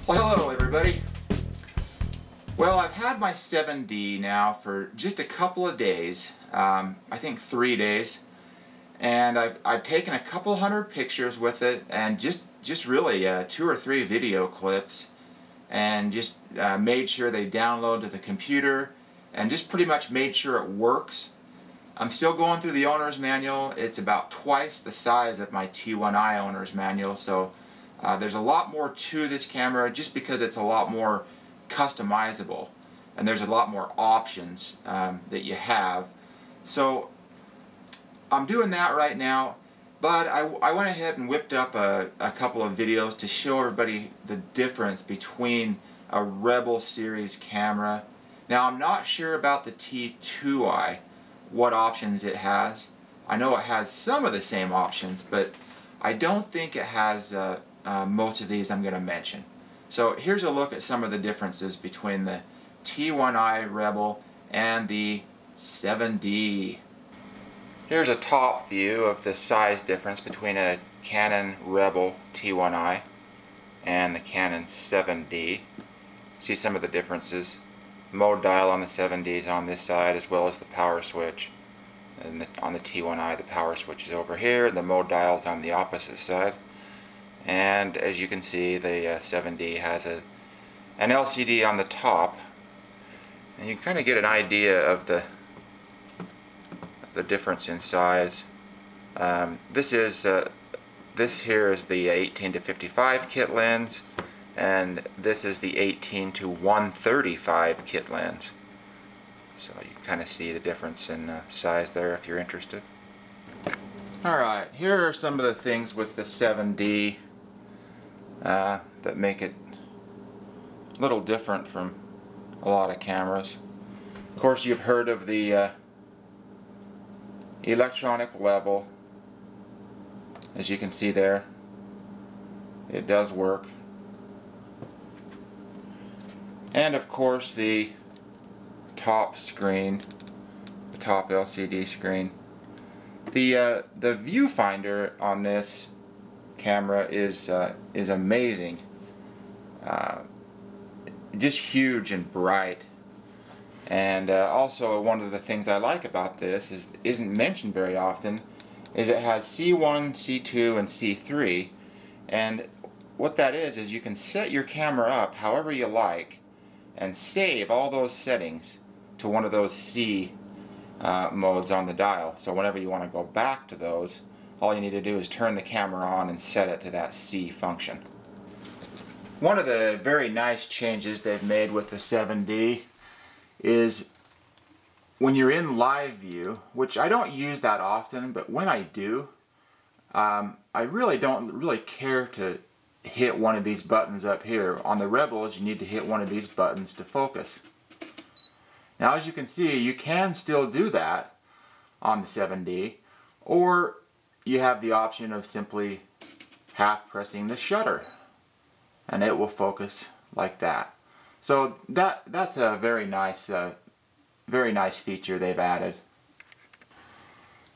Well, hello everybody. Well, I've had my 7D now for just a couple of days, I think 3 days, and I've taken a couple hundred pictures with it, and just really 2 or 3 video clips, and just made sure they download to the computer, and just pretty much made sure it works. I'm still going through the owner's manual. It's about twice the size of my T1i owner's manual, so there's a lot more to this camera just because it's a lot more customizable and there's a lot more options that you have. So I'm doing that right now, but I went ahead and whipped up a couple of videos to show everybody the difference between a Rebel series camera. Now, I'm not sure about the T2i, what options it has. I know it has some of the same options, but I don't think it has most of these I'm going to mention. So here's a look at some of the differences between the T1i Rebel and the 7D. Here's a top view of the size difference between a Canon Rebel T1i and the Canon 7D. See some of the differences. The mode dial on the 7D is on this side, as well as the power switch. And on the T1i, the power switch is over here, and the mode dial is on the opposite side. And as you can see, the 7D has an LCD on the top, and you can kind of get an idea of the difference in size. This here is the 18 to 55 kit lens, and this is the 18 to 135 kit lens. So you can kind of see the difference in size there if you're interested. Alright, here are some of the things with the 7D that make it a little different from a lot of cameras. Of course, you've heard of the electronic level. As you can see there, it does work. And of course, the top screen, the top LCD screen. The viewfinder on this camera is amazing. Just huge and bright. And also, one of the things I like about this isn't mentioned very often is it has C1, C2, and C3. And what that is you can set your camera up however you like and save all those settings to one of those C modes on the dial. So whenever you want to go back to those, all you need to do is turn the camera on and set it to that C function. One of the very nice changes they've made with the 7D is when you're in live view, which I don't use that often, but when I do, I really don't care to hit one of these buttons up here. On the Rebels, you need to hit one of these buttons to focus. Now, as you can see, you can still do that on the 7D, or you have the option of simply half pressing the shutter and it will focus like that. So that's a very nice feature they've added.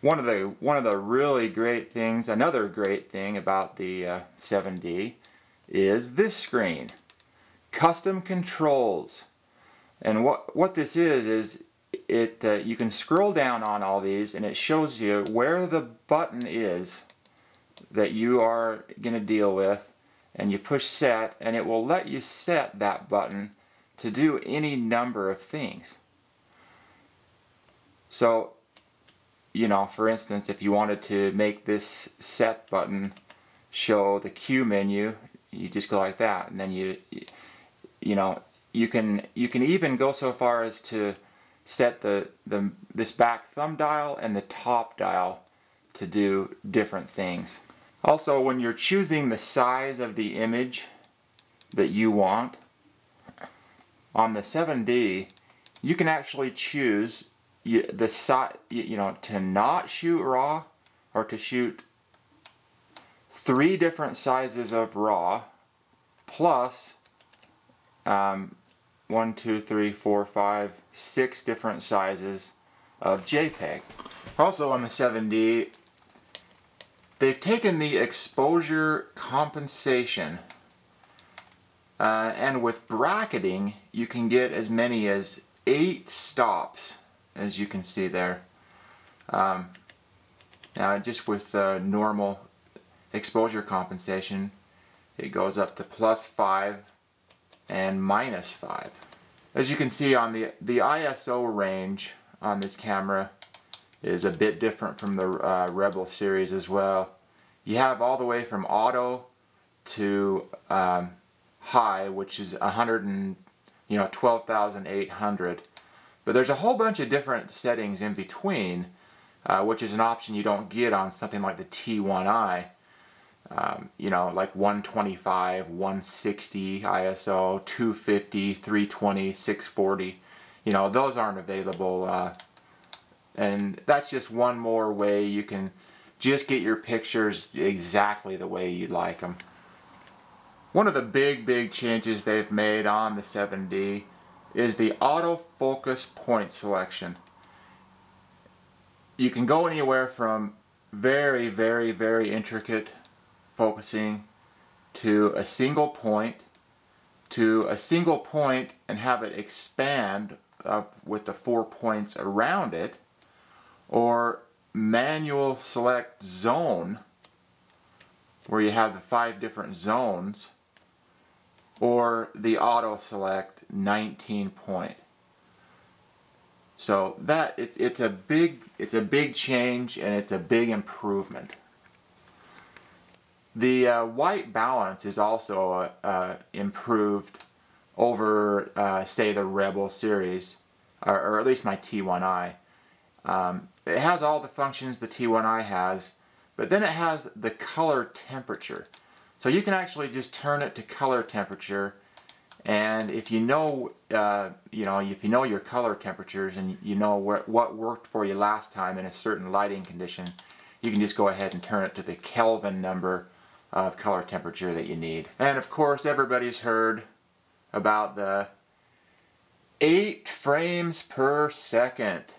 One of the really great things, another great thing about the 7D is this screen, custom controls. And what this is it you can scroll down on all these and it shows you where the button is that you are going to deal with, and you push set and it will let you set that button to do any number of things. So, you know, for instance, if you wanted to make this set button show the Q menu, you just go like that, and then you can even go so far as to set this back thumb dial and the top dial to do different things. Also, when you're choosing the size of the image that you want, on the 7D, you can actually choose the size, to not shoot RAW, or to shoot 3 different sizes of RAW, plus 1, 2, 3, 4, 5, 6 different sizes of JPEG. Also on the 7D, they've taken the exposure compensation And with bracketing, you can get as many as 8 stops, as you can see there. Now, just with normal exposure compensation, it goes up to +5 and -5. As you can see, on the ISO range on this camera is a bit different from the Rebel series as well. You have all the way from auto to high, which is 12,800. But there's a whole bunch of different settings in between, which is an option you don't get on something like the T1i. You know, like 125, 160 ISO, 250, 320, 640. You know, those aren't available. And that's just one more way you can just get your pictures exactly the way you'd like them. One of the big changes they've made on the 7D is the autofocus point selection. You can go anywhere from very intricate focusing to a single point and have it expand with the 4 points around it, or manual select zone where you have the 5 different zones, or the auto select 19 point. So that it's a big change, and it's a big improvement. The white balance is also improved over say the Rebel series, or at least my T1i. It has all the functions the T1i has, but then it has the color temperature. So you can actually just turn it to color temperature, and if you know, if you know your color temperatures and you know what worked for you last time in a certain lighting condition, you can just go ahead and turn it to the Kelvin number of color temperature that you need. And of course, everybody's heard about the 8 frames per second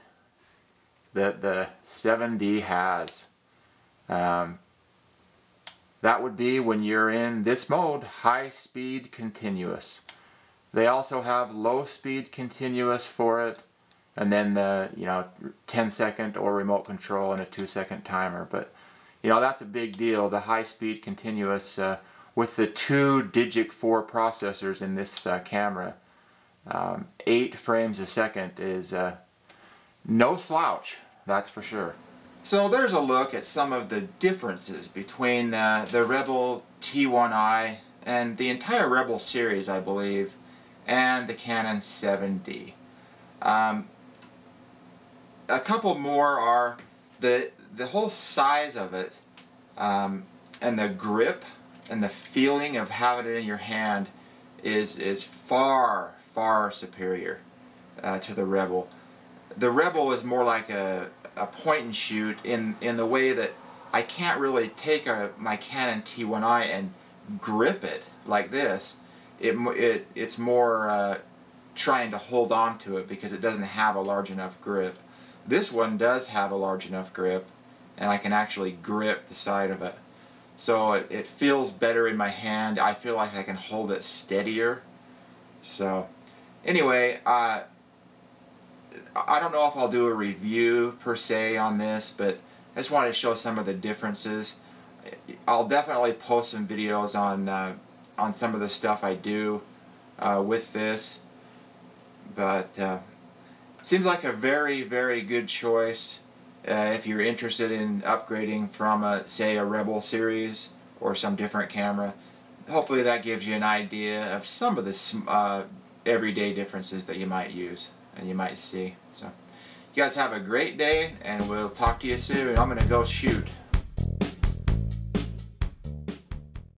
that the 7D has. That would be when you're in this mode, high speed continuous. They also have low speed continuous for it, and then the 10-second or remote control and a 2-second timer. But that's a big deal. The high speed continuous with the 2 Digic 4 processors in this camera, 8 frames a second is no slouch, that's for sure. So there's a look at some of the differences between the Rebel T1i and the entire Rebel series, I believe, and the Canon 7D. A couple more are the whole size of it, and the grip and the feeling of having it in your hand is far superior to the Rebel. The Rebel is more like a point and shoot in the way that I can't really take my Canon T1i and grip it like this. It's more trying to hold on to it because it doesn't have a large enough grip. This one does have a large enough grip, and I can actually grip the side of it. So it feels better in my hand. I feel like I can hold it steadier. So anyway, I don't know if I'll do a review per se on this, but I just wanted to show some of the differences. I'll definitely post some videos on some of the stuff I do with this, but seems like a very good choice if you're interested in upgrading from say a Rebel series or some different camera. Hopefully that gives you an idea of some of the everyday differences that you might use and you might see. So you guys have a great day, and we'll talk to you soon. I'm gonna go shoot.